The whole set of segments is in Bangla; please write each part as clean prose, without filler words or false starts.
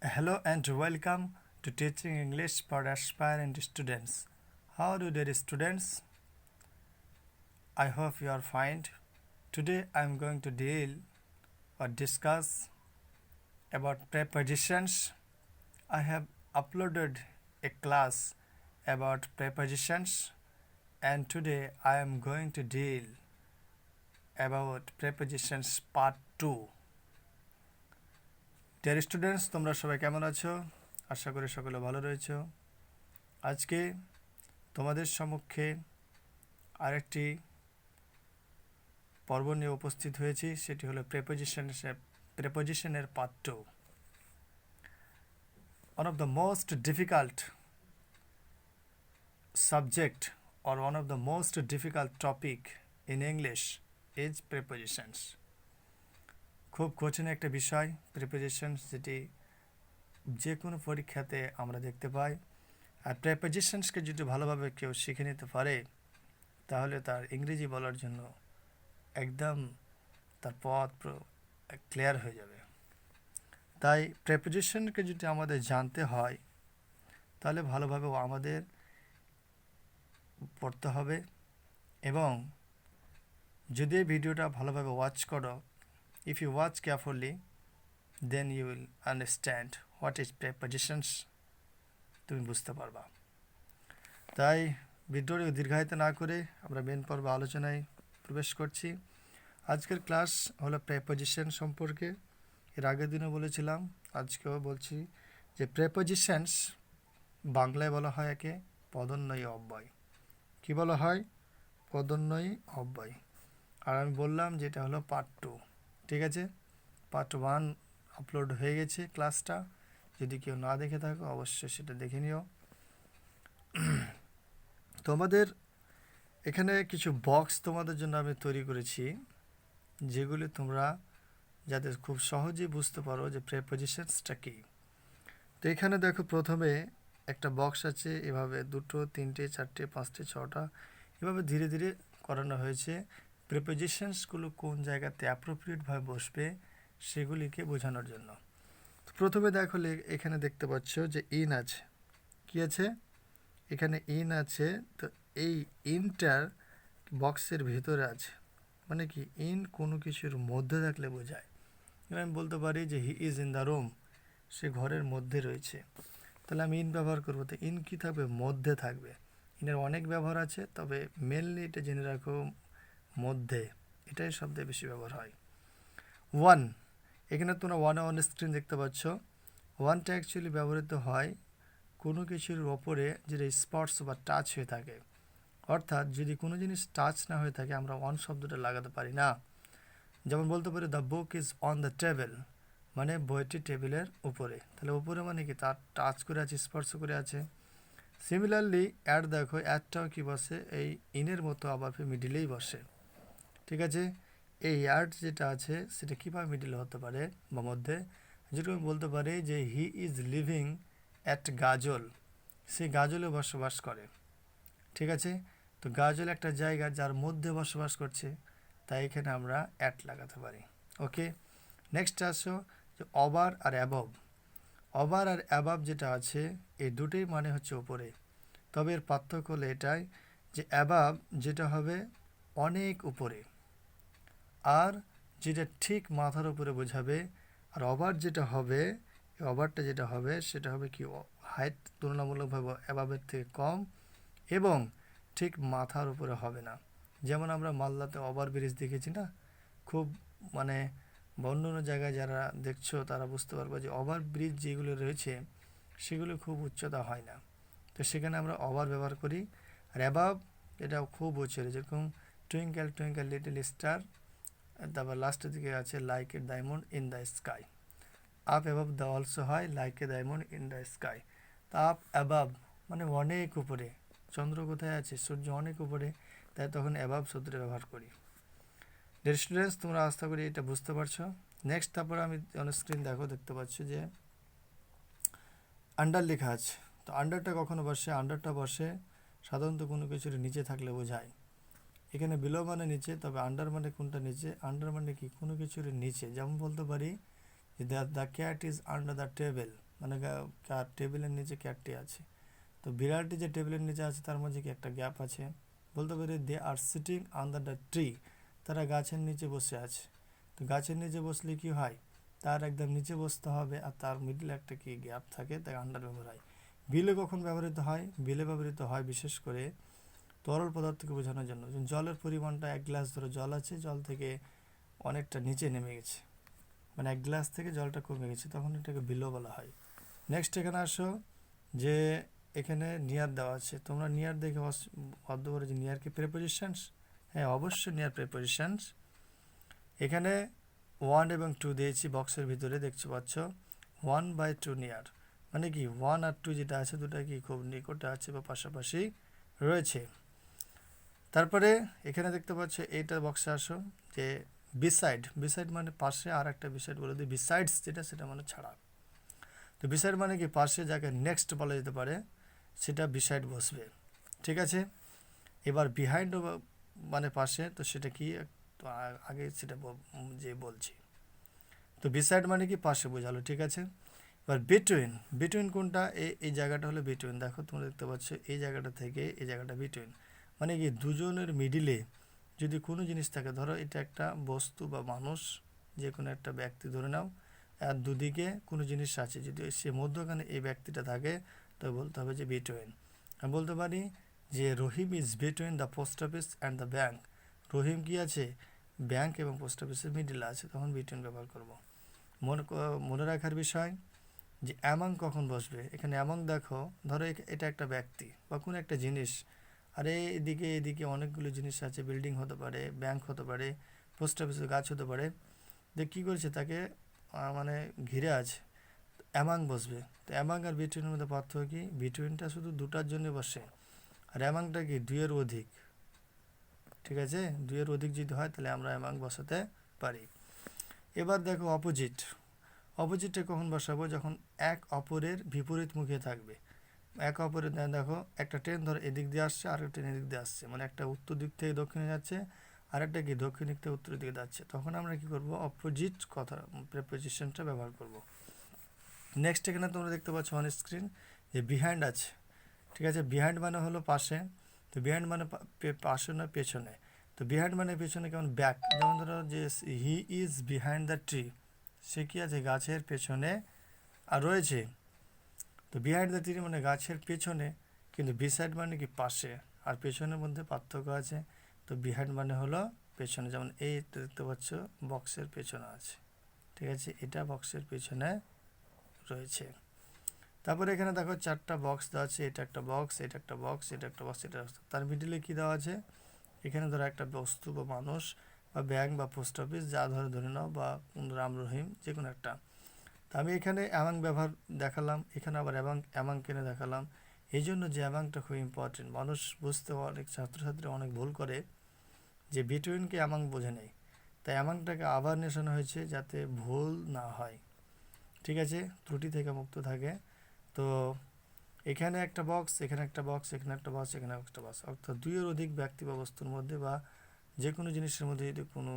Hello and welcome to Teaching English for Aspiring Students. How are you, dear students? I hope you are fine. Today I am going to deal or discuss about prepositions. I have uploaded a class about prepositions, and today I am going to deal about prepositions part 2. Dear students, তোমরা সবাই কেমন আছো? আশা করি সকলে ভালো রয়েছো। আজকে তোমাদের সম্মুখে আরেকটি পর্ব নিয়ে উপস্থিত হয়েছি, সেটি হলো প্রেপোজিশনের part 2। One of the most difficult subject or one of the most difficult topic in English is prepositions. খুব কঠিন একটা বিষয় প্রিপোজিশনস, যেটি যে কোনো পরীক্ষাতে আমরা দেখতে পাই। আর প্রিপোজিশনসকে যদি ভালোভাবে কেউ শিখে নিতে পারে তাহলে তার ইংরেজি বলার জন্য একদম তার পথ ক্লিয়ার হয়ে যাবে। তাই প্রিপোজিশনকে যদি আমাদের জানতে হয় তাহলে ভালোভাবে আমাদের পড়তে হবে, এবং যদি এই ভিডিওটা ভালোভাবে ওয়াচ করো, if you watch carefully, then you will understand what is prepositions. তুমি বুঝতে পারবা। তাই ভিডিওটি দীর্ঘায়িত না করে আমরা মেন পর্ব আলোচনায় প্রবেশ করছি। আজকের ক্লাস হলো প্রেপোজিশন সম্পর্কে। এর আগের দিনও বলেছিলাম, আজকেও বলছি যে প্রেপোজিশনস বাংলায় বলা হয় একে পদোন্নয়ী অব্যয়। কি বলা হয়? পদোন্নয়ী অব্যয়। আর আমি বললাম যেটা হলো পার্ট 2। ঠিক আছে, পার্ট 1 আপলোড হয়ে গেছে ক্লাসটা। যদি কেউ না দেখে থাকো অবশ্যই সেটা দেখে নিও। তোমাদের এখানে কিছু বক্স তোমাদের জন্য আমি তৈরি করেছি, যেগুলি তোমরা যাতে খুব সহজেই বুঝতে পারো যে প্রেপোজিশনসটা কী। তো এখানে দেখো, প্রথমে একটা বক্স আছে, এভাবে 2, 3, 4, 5, 6টা এভাবে ধীরে ধীরে করানো হয়েছে। প্রেপোজিশনসগুলো কোন জায়গাতে অ্যাপ্রোপ্রিয়েটভাবে বসবে সেগুলিকে বোঝানোর জন্য। তো প্রথমে দেখো, এখানে দেখতে পাচ্ছ যে ইন আছে। কি আছে? এখানে ইন আছে। তো এই ইনটার বক্সের ভিতরে আছে, মানে কি ইন কোনো কিছুর মধ্যে থাকলে বোঝায়। আমি বলতে পারি যে he is in the room, সে ঘরের মধ্যে রয়েছে। তাহলে আমি ইন ব্যবহার করবো। তো ইন কি থাকবে? মধ্যে থাকবে। ইনের অনেক ব্যবহার আছে, তবে মেনলি এটা জেনে রাখো মধ্যে, এটাই সবচেয়ে বেশি ব্যবহার হয়। ওয়ান, এখানে তোমরা অন স্ক্রিন দেখতে পাচ্ছ। ওয়ানটা অ্যাকচুয়ালি ব্যবহৃত হয় কোনো কিছুর ওপরে যেটা স্পর্শ বা টাচ হয়ে থাকে। অর্থাৎ যদি কোনো জিনিস টাচ না হয়ে থাকে আমরা অন শব্দটা লাগাতে পারি না। যেমন বলতে পারি the book is on the table, মানে বইটি টেবিলের উপরে। তাহলে উপরে মানে কি তার টাচ করে আছে, স্পর্শ করে আছে। সিমিলারলি অ্যাড দেখো, অ্যাডটাও কি বসে এই ইনের মতো, আবার মিডিলেই বসে। ঠিক আছে, এই অ্যাড যেটা আছে সেটা কীভাবে মিডিলে হতে পারে বা মধ্যে, যেরকম বলতে পারি যে হি ইজ লিভিং অ্যাট গাজল, সে গাজলে বসবাস করে। ঠিক আছে, তো গাজল একটা জায়গা যার মধ্যে বসবাস করছে, তাই এখানে আমরা অ্যাট লাগাতে পারি। ওকে, নেক্সট আসো যে ওভার আর অ্যাবভ। ওভার আর অ্যাবভ যেটা আছে এই দুটোই মানে হচ্ছে উপরে, তবে এর পার্থক্য হলো এটাই যে অ্যাবভ যেটা হবে অনেক উপরে, আর যেটা ঠিক মাথার উপরে বোঝাবে। আর ওভার যেটা হবে, ওভারটা যেটা হবে সেটা হবে কি হাইট তুলনামূলকভাবে অ্যাবাবের থেকে কম, এবং ঠিক মাথার উপরে হবে না। যেমন আমরা মালদাতে ওভার ব্রিজ দেখেছি না, খুব মানে অন্য অন্য জায়গায় যারা দেখছো তারা বুঝতে পারবে যে ওভার ব্রিজ যেগুলো রয়েছে সেগুলো খুব উচ্চতা হয় না, তো সেখানে আমরা ওভার ব্যবহার করি। আর অ্যাবাভ এটা খুব উঁচু, যেরকম টুইঙ্কেল টুইঙ্কেল লিটল স্টার, তারপর লাস্টের দিকে আছে like a diamond in the sky. Up above the also হয় like a diamond in the sky. তা আপ অ্যাবাভ মানে অনেক উপরে। চন্দ্র কোথায় আছে? সূর্য অনেক উপরে, তাই তখন অ্যাবাভ শব্দটা ব্যবহার করি। ডিয়ার স্টুডেন্টস, তোমরা আশা করি এটা বুঝতে পারছো। নেক্সট তারপরে আমি অন স্ক্রিন দেখতে পাচ্ছ যে আন্ডার লেখা আছে। তো আন্ডারটা কখনো বসে? আন্ডারটা বসে সাধারণত কোনো কিছুর নিচে থাকলে বোঝায়। এখানে বিলো মানে নিচে, তবে আন্ডার মানে কোনটা নিচে? আন্ডার মানে কি কোনো কিছুর নিচে। যেমন বলতে পারি যে the cat is under the table, মানে টেবিলের নিচে ক্যাটটি আছে। তো বিড়ালটি যে টেবিলের নিচে আছে তার মধ্যে কি একটা গ্যাপ আছে। বলতে পারি they are sitting under the tree, তারা গাছের নিচে বসে আছে। তো গাছের নিচে বসলে কি হয়, তার একদম নিচে বসতে হবে আর তার মিডলে একটা কি গ্যাপ থাকে, তাকে আন্ডার ব্যবহার হয়। বিলে কখন ব্যবহৃত হয়, বিলে ব্যবহৃত হয় বিশেষ করে তরল পদার্থকে বোঝানোর জন্য। জলের পরিমাণটা 1 গ্লাস ধরো জল আছে, জল থেকে অনেকটা নিচে নেমে গেছে, মানে 1 গ্লাস থেকে জলটা কমে গেছে, তখন এটাকে বিলো বলা হয়। নেক্সট এখানে আসো, যে এখানে নিয়ার দেওয়া আছে, তোমরা নিয়ার দেখে ভাবতে পারো যে নিয়ার কি প্রেপোজিশনস। হ্যাঁ, অবশ্যই নিয়ার প্রেপোজিশনস। এখানে 1 এবং 2 দিয়েছি বক্সের ভিতরে, দেখতে পাচ্ছ 1/2 নিয়ার, মানে কি 1 আর 2 যেটা আছে দুটা কি খুব নিকটে আছে বা পাশাপাশি রয়েছে। তারপরে এখানে দেখতে পাচ্ছ এইটা বক্সে আসো, যে বিসাইড, বিসাইড মানে পাশে, আর একটা বিসাইড বলে দিই বিসাইডস যেটা, সেটা মানে ছাড়া। তো বিসাইড মানে কি পাশে, যাকে নেক্সট বলা যেতে পারে, সেটা বিসাইড বসবে। ঠিক আছে, এবার বিহাইন্ড মানে পাশে, তো সেটা কি তো আগে সেটা যে বলছি। তো বিসাইড মানে কি পাশে বোঝালো, ঠিক আছে। এবার বিটুইন, বিটুইন কোনটা, এই জায়গাটা হলো বিটুইন। দেখো তোমরা দেখতে পাচ্ছ এই জায়গাটা থেকে এই জায়গাটা বিটুইন, মানে কি দুজনের মিডিলে যদি কোনো জিনিস থাকে, ধরো এটা একটা বস্তু বা মানুষ, যে কোনো একটা ব্যক্তি ধরে নাও, আর দুদিকে কোনো জিনিস আছে, যদি সে মধ্যখানে এই ব্যক্তিটা থাকে, তো বলতে হবে যে বিটুইন। আমি বলতে পারি যে Rahim is between the post office and the bank, Rahim কি আছে, ব্যাংক এবং পোস্ট অফিসের মিডিলে আছে, তখন বিটুইন ব্যবহার করব। মনে রাখার বিষয় যে অ্যামাং কখন বসবে, এখানে অ্যামাং দেখো, ধরো এটা একটা ব্যক্তি বা কোনো একটা জিনিস, আরে এদিকে অনেকগুলো জিনিস আছে, বিল্ডিং হতে পারে, ব্যাংক হতে পারে, পোস্ট অফিসের গাছ হতে পারে, যে কী করেছে তাকে মানে ঘিরে আছে, অ্যামাং বসবে। তো অ্যামাং আর বিটুইনের মধ্যে পার্থক্য কি, বিটুইনটা শুধু দুটার জন্য বসে, আর অ্যামাংটা কি দুইয়ের অধিক। ঠিক আছে, দুইয়ের অধিক যদি হয় তাহলে আমরা অ্যামাং বসাতে পারি। এবার দেখো অপোজিট, অপোজিটে কখন বসাবো, যখন এক অপরের বিপরীত মুখে থাকবে। এক অপরের দেখো একটা ট্রেন ধরো এদিক দিয়ে আসছে, আর একটা ট্রেন এদিক দিয়ে আসছে, মানে একটা উত্তর দিক থেকে দক্ষিণে যাচ্ছে, আর একটা কি দক্ষিণ দিক থেকে উত্তর দিকে যাচ্ছে, তখন আমরা কি করব, অপোজিট কথা প্রেপোজিশনটা ব্যবহার করব। নেক্সট এখানে তোমরা দেখতে পাচ্ছ অন স্ক্রিন যে বিহাইন্ড আছে। ঠিক আছে, বিহাইন্ড মানে হলো পাশে, তো বিহাইন্ড মানে পাশে নয় পেছনে। তো বিহাইন্ড মানে পেছনে, কেমন ব্যাক, যেমন ধরো যে he is behind the tree, সে কি আছে গাছের পেছনে আর রয়েছে। তো বিহাইন্ড দ্য ট্রি মানে গাছের পেছনে, কিন্তু বিসাইড মানে কি পাশে, আর পেছনের মধ্যে পার্থক্য আছে। তো বিহাইন্ড মানে হলো পেছনে, যেমন এই দেখতে পাচ্ছ বক্সের পেছনে আছে। ঠিক আছে, এটা বক্সের পেছনে রয়েছে। তারপরে এখানে দেখো 4টা বক্স দেওয়া আছে, এটা একটা বক্স, এটা একটা বক্স, এটা একটা বক্স, এটা তার মিডিলে কি দেওয়া আছে, এখানে ধরো একটা বস্তু বা মানুষ বা ব্যাংক বা পোস্ট অফিস, যা ধরে নাও, বা রাম রহিম, যে কোনো একটা। তা আমি এখানে অ্যামাং ব্যবহার দেখালাম, এখানে আবার অ্যামাং কেনে দেখালাম, এই জন্য যে অ্যামাংটা খুব ইম্পর্টেন্ট। মানুষ বুঝতে অনেক ছাত্রছাত্রী অনেক ভুল করে, যে বিটুইনকে অ্যামাং বোঝে নেই, তাই অ্যামাংটাকে আবার নেশানো হয়েছে যাতে ভুল না হয়। ঠিক আছে, ত্রুটি থেকে মুক্ত থাকে। তো এখানে একটা বক্স, এখানে একটা বক্স, এখানে একটা বক্স, এখানে একটা বক্স, অর্থাৎ দুইয়ের অধিক ব্যক্তি বা বস্তুর মধ্যে বা যে কোনো জিনিসের মধ্যে যদি কোনো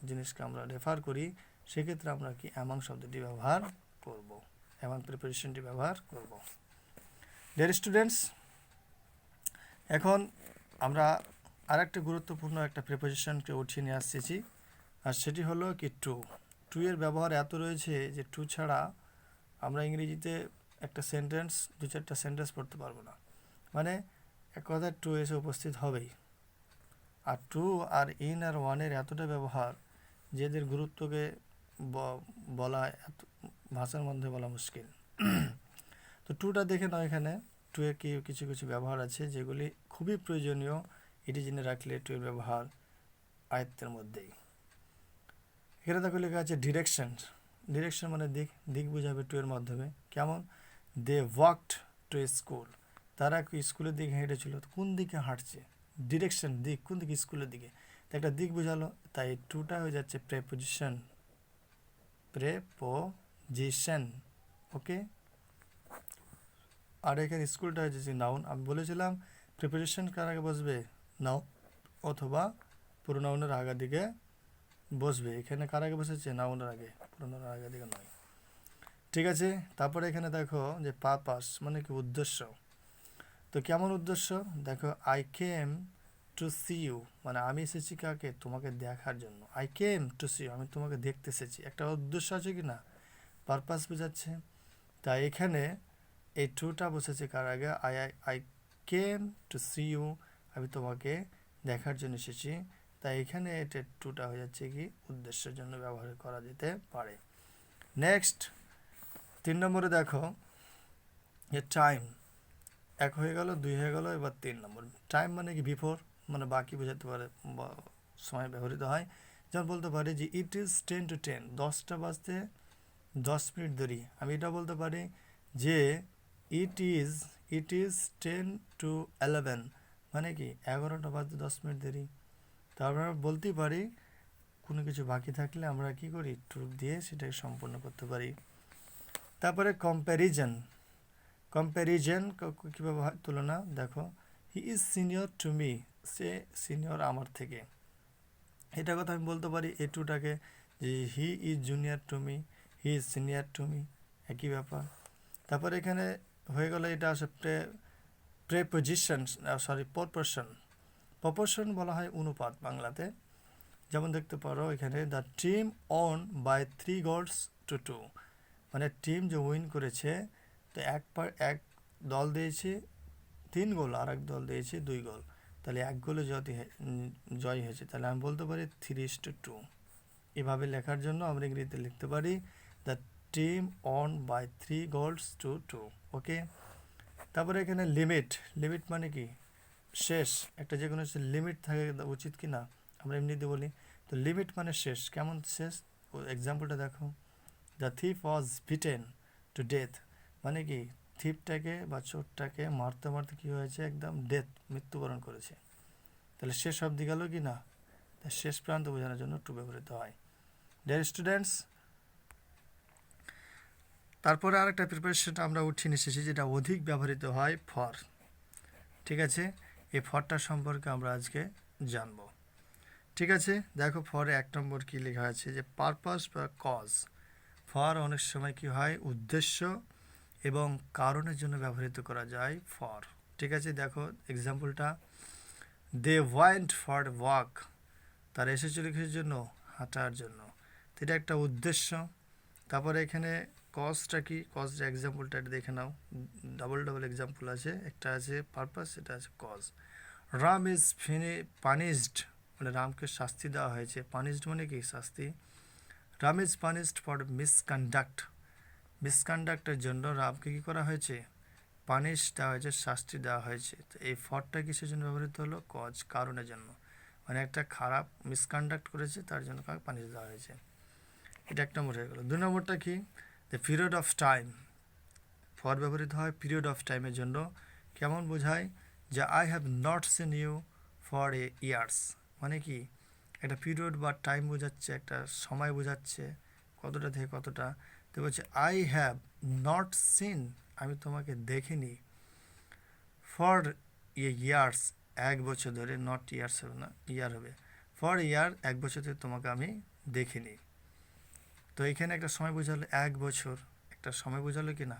জিনিসকে আমরা রেফার করি, সেক্ষেত্রে আমরা কি অ্যামাং শব্দটি ব্যবহার করব, অ্যামাং প্রিপারেশনটি ব্যবহার করব। ডিয়ার স্টুডেন্টস, এখন আমরা আরেকটা গুরুত্বপূর্ণ একটা প্রিপোজিশনকে উঠিয়ে নিয়ে আসতেছি, আর সেটি হলো কি টু। টু এর ব্যবহার এত রয়েছে যে টু ছাড়া আমরা ইংরেজিতে একটা সেন্টেন্স, 2-4টা সেন্টেন্স পড়তে পারবো না, মানে এক কথায় টু এসে উপস্থিত হবেই। আর টু আর ইন আর ওয়ানের এতটা ব্যবহার যে এদের গুরুত্বকে বলা এত ভাষার মধ্যে বলা মুশকিল। তো টুটা দেখে নাও, এখানে টু এর কিছু কিছু ব্যবহার আছে যেগুলি খুবই প্রয়োজনীয়, এটি জেনে রাখলে টু এর ব্যবহার আয়ত্তের মধ্যেই। এখানে দেখো লেখা আছে ডিরেকশন, ডিরেকশন মানে দিক, দিক বোঝাবে টু এর মাধ্যমে। কেমন, দে ওয়াকড টু স্কুল, তারা স্কুলের দিকে হেঁটেছিল, কোন দিকে হাঁটছে, ডিরেকশন দিক, কোন দিকে, স্কুলের দিকে, তো একটা দিক বোঝালো, তাই টুটা হয়ে যাচ্ছে প্রেপোজিশন, প্রেপোজিশন। ওকে, আর এখানে স্কুলটা হচ্ছে নাউন। আমি বলেছিলাম প্রিপোজিশন কার আগে বসবে, নাউন অথবা প্রোনাউনের আগের দিকে বসবে। এখানে কার আগে বসেছে, নাউনের আগে, প্রোনাউনের আগের দিকে নয়। ঠিক আছে, তারপরে এখানে দেখো যে পারপাস মানে কি উদ্দেশ্য। তো কেমন উদ্দেশ্য? দেখো I came to see you, মানে আমি এসেছি কাকে? তোমাকে দেখার জন্য। I came to see you, আমি তোমাকে দেখতে এসেছি। একটা উদ্দেশ্য আছে কি না? পারপাস বোঝাচ্ছে। তাই এখানে এই টুটা বসেছে কার আগে? I I I came to see you, আমি তোমাকে দেখার জন্য এসেছি। তাই এখানে এটা টুটা হয়ে যাচ্ছে কি উদ্দেশ্যের জন্য ব্যবহার করা যেতে পারে। নেক্সট 3 নম্বরে দেখো যে টাইম, 1 হয়ে গেল, 2 হয়ে গেল, এবার 3 নম্বর। টাইম মানে কি বিফোর, মানে বাকি বোঝাতে পারে, সময় ব্যবহৃত হয়। যেমন বলতে পারি যে ইট ইজ 10 to 10, 10টা বাজতে 10 মিনিট দেরি। আমি এটা বলতে পারি যে ইট ইজ 10 to 11, মানে কি 11টা বাজতে 10 মিনিট দেরি। তারপর আমরা বলতেই পারি কোনো কিছু বাকি থাকলে আমরা কি করি? টু দিয়ে সেটাকে সম্পূর্ণ করতে পারি। তারপরে কম্প্যারিজন কীভাবে হয়? তুলনা। দেখো he is senior to me, say senior আমার থেকে। এটা কথা আমি বলতে পারি এ টুটাকে যে he is junior to me, he is senior to me, একই ব্যাপার। তারপর এখানে হয়ে গেল এটা আসে প্রেপোজিশন, প্রপোর্শন বলা হয় অনুপাত বাংলাতে। যেমন দেখতে পারো এখানে the team won by 3 goals to 2, মানে টিম যে উইন করেছে, তো এক দল দিয়েছে 3 গোল, আর এক দল দিয়েছে 2 গোল, তাহলে 1 গোলে জয় হয়েছে। তাহলে আমি বলতে পারি 3:2। এভাবে লেখার জন্য আমরা ইংরেজিতে লিখতে পারি the team won by 3 goals to 2। Okay, তারপরে এখানে লিমিট মানে কি শেষ। একটা যে কোনো লিমিট থাকে উচিত কি না, আমরা এমনিতে বলি। তো লিমিট মানে শেষ। কেমন শেষ? এক্সাম্পলটা দেখো, the thief was beaten to death, মানে কি থিপটাকে বা চোরটাকে মারতে মারতে কী হয়েছে? একদম মৃত্যুবরণ করেছে। তাহলে শেষ অবধি গেল কি না? তাই শেষ প্রান্ত বোঝানোর জন্য টু ব্যবহৃত হয়। ডিয়ার স্টুডেন্টস, তারপরে আরেকটা প্রিপারেশন আমরা উঠিয়ে নিয়ে এসেছি যেটা অধিক ব্যবহৃত হয়, ফর। ঠিক আছে, এই ফরটা সম্পর্কে আমরা আজকে জানব। ঠিক আছে, দেখো ফরে 1 নম্বর কী লেখা আছে যে পারপাস বা কজ। ফর অনেক সময় কি হয়? উদ্দেশ্য এবং কারণের জন্য ব্যবহৃত করা যায় ফর। ঠিক আছে, দেখো এক্সাম্পলটা, দে ওয়েন্ট ফর ওয়াক, তারা এসেছিল কিসের জন্য? হাঁটার জন্য। তো এটা একটা উদ্দেশ্য। তারপরে এখানে কজটা কি? কজটা এক্সাম্পলটা এটা দেখে নাও, ডাবল এক্সাম্পল আছে, একটা আছে পারপাস, এটা আছে কজ। রাম ইজ পানিশড, মানে রামকে শাস্তি দেওয়া হয়েছে। পানিশড মানে কি? শাস্তি। রাম ইজ পানিশড ফর মিসকন্ডাক্টের জন্য রামকে কী করা হয়েছে? পানিশ দেওয়া হয়েছে, শাস্তি দেওয়া হয়েছে। তো এই ফরটা কিসের জন্য ব্যবহৃত হলো? কজ, কারণের জন্য। মানে একটা খারাপ মিসকন্ডাক্ট করেছে, তার জন্য কাকে পানিশ দেওয়া হয়েছে। এটা 1 নম্বর হয়ে গেল। 2 নম্বরটা কি? The period of time. For ব্যবহৃত হয় পিরিয়ড অফ টাইমের জন্য। কেমন বোঝায়? যে I have not seen you for years, মানে কি একটা পিরিয়ড বা টাইম বোঝাচ্ছে, একটা সময় বোঝাচ্ছে, কতটা থেকে কতটা। তো বলছে আই হ্যাভ নট সিন, আমি তোমাকে দেখিনি, ফর ইয়ার্স, 1 বছর ধরে, নট ইয়ার্স হবে না, ইয়ার হবে, ফর ইয়ার, 1 বছর ধরে তোমাকে আমি দেখিনি। তো এখানে একটা সময় বোঝালো 1 বছর, একটা সময় বোঝালো কি না?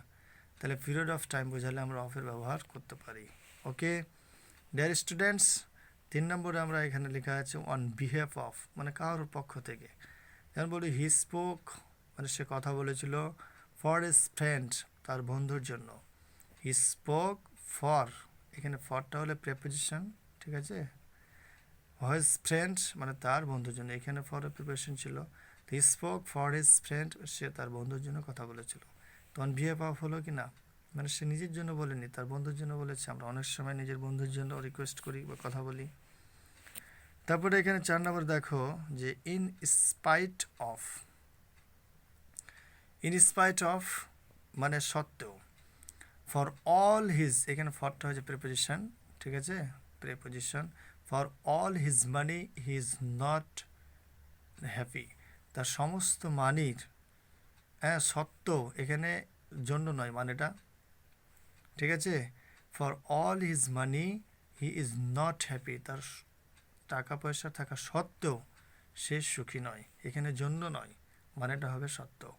তাহলে পিরিয়ড অফ টাইম বোঝালে আমরা অফের ব্যবহার করতে পারি। ওকে ডিয়ার স্টুডেন্টস, 3 নম্বরে আমরা এখানে লেখা আছে অন বিহেভ অফ, মানে কারোর পক্ষ থেকে। যেমন বলি হি স্পোক, মানে সে কথা বলেছিল, ফর হিজ ফ্রেন্ড, তার বন্ধুর জন্য। হি স্পোক ফর, এখানে ফরটা হলে প্রেপোজিশন। ঠিক আছে, হিজ ফ্রেন্ড মানে তার বন্ধুর জন্য, এখানে ফর প্রিপারেশন ছিল। He spoke for his friend, সে তার বন্ধুর জন্য কথা বলেছিল। তখন বিহেভ অফ হলো কি না, মানে সে নিজের জন্য বলেনি, তার বন্ধুর জন্য বলেছে। আমরা অনেক সময় নিজের বন্ধুর জন্য রিকোয়েস্ট করি বা কথা বলি। তারপরে এখানে 4 নম্বর দেখো যে in spite of. In spite of মানে সত্ত্বেও। ফর অল হিজ, এখানে ফরটা হচ্ছে প্রিপোজিশন। ঠিক আছে, preposition. For all his money he is not happy, তার সমস্ত মানির, হ্যাঁ সত্ত্বেও, এখানে জন্য নয় মানেটা। ঠিক আছে, for all his money he is not happy, তার টাকা পয়সা থাকা সত্ত্বেও সে সুখী নয়, এখানে জন্য নয়, মানেটা হবে সত্ত্বেও।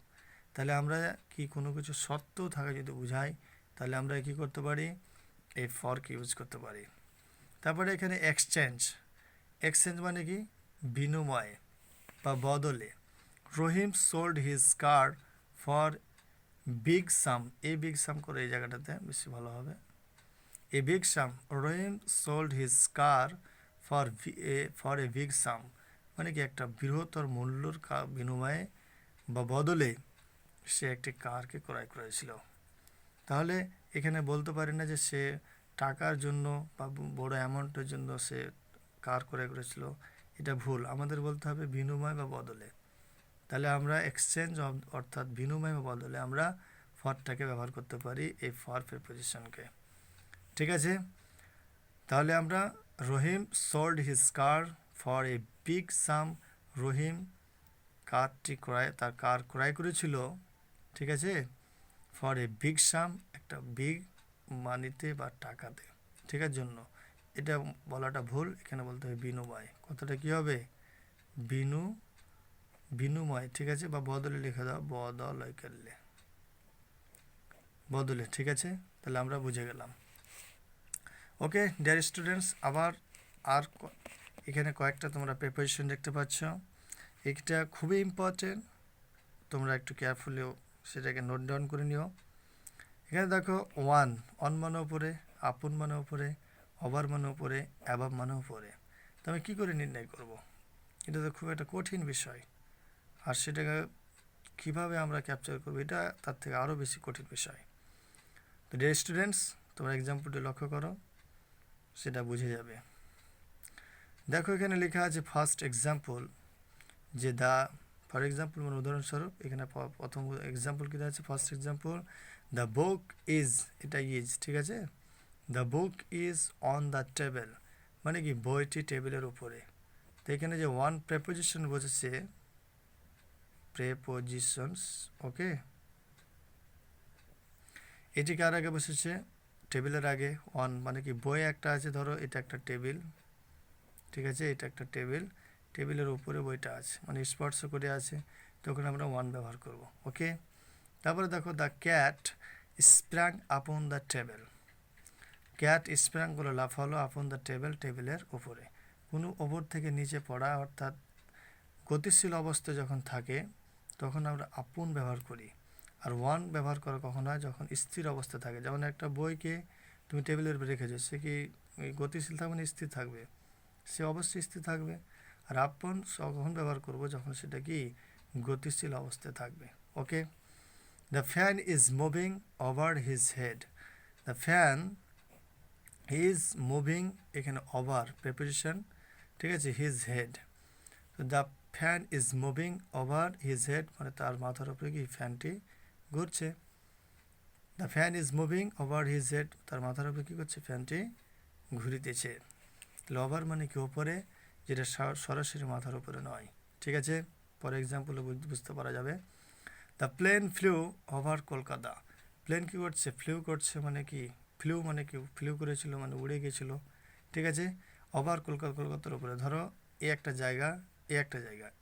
তাহলে আমরা কি কোনো কিছু সত্ত্বেও থাকা যদি বোঝাই তাহলে আমরা কি করতে পারি, এই ফরকে ইউজ করতে পারি। তারপরে এখানে এক্সচেঞ্জ, এক্সচেঞ্জ মানে কি বিনিময় বা বদলে। Rahim sold his car for big sum, এই বিগ সাম করে এই জায়গাটাতে বেশি ভালো হবে। A big sum, Rahim sold his car for a big sum মানে কি একটা বৃহত্তর মূল্যর বিনিময়ে বা বদলে সে একটি কারকে ক্রয় করেছিল। তাহলে এখানে বলতে পারি না যে সে টাকার জন্য বা বড় অ্যামাউন্টের জন্য সে কার ক্রয় করেছিল, এটা ভুল। আমাদের বলতে হবে বিনিময় বা বদলে। তাহলে আমরা এক্সচেঞ্জ অর্থাৎ বিনিময় বা বদলে আমরা ফরটাকে ব্যবহার করতে পারি, এই ফর প্রিপোজিশনকে। ঠিক আছে, তাহলে আমরা Rahim sold his car for a big sum, Rahim তার কার ক্রয় করেছিল, ঠিক আছে, ফর এ বিগ সাম একটা বিগ মানিতে বা টাকাতে, ঠিক আছে জন্য। এটা বলাটা ভুল, এখানে বলতে হবে বিনিময়। কথাটা কি হবে বিনিময়, ঠিক আছে, বা বদলে লিখে দাও, বদলে করলে বদলে, ঠিক আছে। তাহলে আমরা বুঝে গেলাম। ওকে ডিয়ার স্টুডেন্টস, আবার এখানে কয়েকটা তোমরা প্রিপোজিশন দেখতে পাচ্ছ, এটা খুবই ইম্পর্টেন্ট, তোমরা একটু কেয়ারফুলি সেটাকে নোট ডাউন করে নিও। এখানে দেখো ওয়ান মানে উপরে, আপন মানে উপরে, ওভার মানে উপরে, অ্যাবাভ মানে উপরে। তো আমি কী করে নির্ণয় করব? এটা তো খুব একটা কঠিন বিষয়, আর সেটাকে কীভাবে আমরা ক্যাপচার করবো এটা তার থেকে আরও বেশি কঠিন বিষয়। তো ডিয়ার স্টুডেন্টস, তোমরা এক্সাম্পলটি লক্ষ্য করো, সেটা বুঝে যাবে। দেখো এখানে লেখা আছে ফার্স্ট এক্সাম্পল, যে ফর এক্সাম্পল মানে উদাহরণস্বরূপ, এখানে প্রথম এক্সাম্পল কী আছে, first example the book is, এটা ইজ, ঠিক আছে। The book is on the table মানে কি বইটি টেবিলের উপরে। তো এখানে যে ওয়ান প্রেপোজিশন বসেছে, প্রেপোজিশনস, ওকে, এটি কার আগে বসেছে, টেবিলের আগে। ওয়ান মানে কি বই একটা আছে, ধরো এটা একটা টেবিল, ঠিক আছে, এটা একটা টেবিল, টেবিলের উপরে বইটা আছে মানে স্পর্শ করে আছে, তখন আমরা ওয়ান ব্যবহার করব, ওকে। তারপরে দেখো the cat sprang upon the table, cat sprang বলে লাফালো, আপন দ্য টেবিল টেবিলের উপরে। কোনো ওপর থেকে নিচে পড়া অর্থাৎ গতিশীল অবস্থায় যখন থাকে তখন আমরা আপন ব্যবহার করি। আর ওয়ান ব্যবহার করা কখন হয়, যখন স্থির অবস্থা থাকে। যেমন একটা বইকে তুমি টেবিলের উপরে রেখেছো, সে কি গতিশীল থাকবে না স্থির থাকবে? সে অবশ্যই স্থির থাকবে। আর আপন কখন ব্যবহার করব, যখন সেটা কি গতিশীল অবস্থায় থাকবে, okay. The fan is moving over his head, the fan is moving, এখানে ওভার প্রেপোজিশন, ঠিক আছে, হিজ হেড। তো the fan is moving over his head মানে তার মাথার উপরে কি ফ্যানটি ঘুরছে। The fan is moving over his head, তার মাথার উপরে কী করছে, ফ্যানটি ঘুরিতেছে। ওভার মানে কি ওপরে, যেটা সরাসরি মাথার উপরে নয়, ঠিক আছে। ফর এক্সাম্পল বুঝতে পারা যাবে। The plane flew over Kolkata, plane কী করছে, ফ্লু করছে মানে কি, ফ্লু মানে কি ফ্লু করেছিল মানে উড়ে গেছিল, ঠিক আছে। ওভার কলকাতার উপরে, ধরো এ একটা জায়গা,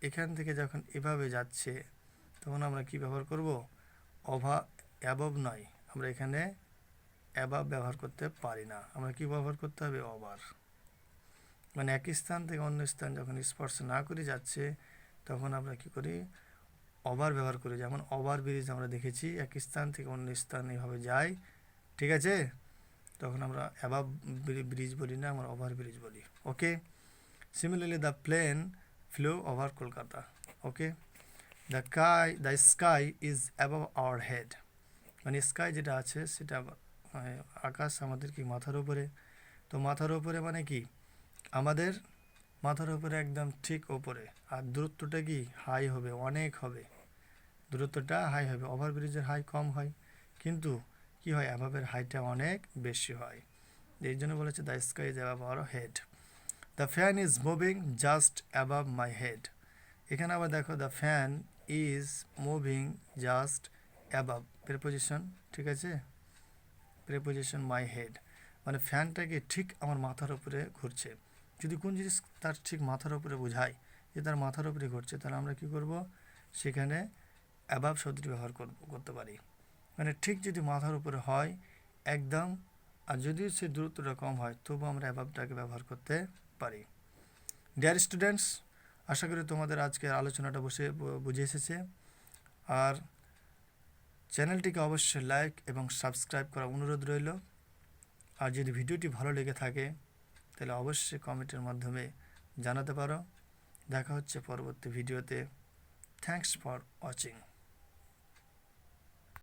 এখান থেকে যখন এভাবে যাচ্ছে তখন আমরা কি ব্যবহার করব, অ্যাবভ নয়, আমরা এখানে অ্যাবাভ ব্যবহার করতে পারি না, আমরা কি ব্যবহার করতে হবে, ওভার। মানে এক স্থান থেকে অন্য স্থান যখন স্পর্শ না করে যাচ্ছে তখন আমরা কি করি, ওভার ব্যবহার করি। যেমন ওভার ব্রিজ আমরা দেখেছি, এক স্থান থেকে অন্য স্থান এভাবে যায়, ঠিক আছে, তখন আমরা অ্যাবাভ ব্রিজ বলি না, আমরা ওভার ব্রিজ বলি, okay. Similarly the plane flew over Kolkata, okay. The sky is above our head, মানে স্কাই যেটা আছে সেটা আকাশ আমাদের কি মাথার উপরে। তো মাথার উপরে মানে কি আমাদের মাথার উপরে একদম ঠিক ওপরে, আর দূরত্বটা কি হাই হবে, অনেক হবে, দূরত্বটা হাই হবে। ওভারব্রিজের হাই কম হয়, কিন্তু কি হয়, অ্যাবাবের হাইটা অনেক বেশি হয়। এই জন্য বলেছে the sky is above our head. The fan is moving just above my head, এখানে আবার দেখো the fan is moving just above preposition, ঠিক আছে, প্রেপোজিশন মাই হেড মানে ফ্যানটাকে ঠিক আমার মাথার উপরে ঘুরছে। যদি কোন জিনিস তার ঠিক মাথার উপরে বোঝায় যে তার মাথার উপরে ঘুরছে, তাহলে আমরা কি করব, সেখানে অ্যাবাভ শব্দটি ব্যবহার করতে পারি। মানে ঠিক যদি মাথার উপরে হয় একদম, আর যদি সে দূরত্বটা কম হয় তবু আমরা অ্যাবাভটাকে ব্যবহার করতে পারি। ডিয়ার স্টুডেন্টস, আশা করি তোমাদের আজকের আলোচনাটা বুঝে এসেছে। আর চ্যানেলটিকে অবশ্যই লাইক এবং সাবস্ক্রাইব করার অনুরোধ রইল। আর যদি ভিডিওটি ভালো লেগে থাকে তাহলে অবশ্যই কমেন্টের মাধ্যমে জানাতে পারো। দেখা হচ্ছে পরবর্তী ভিডিওতে। Thanks for watching.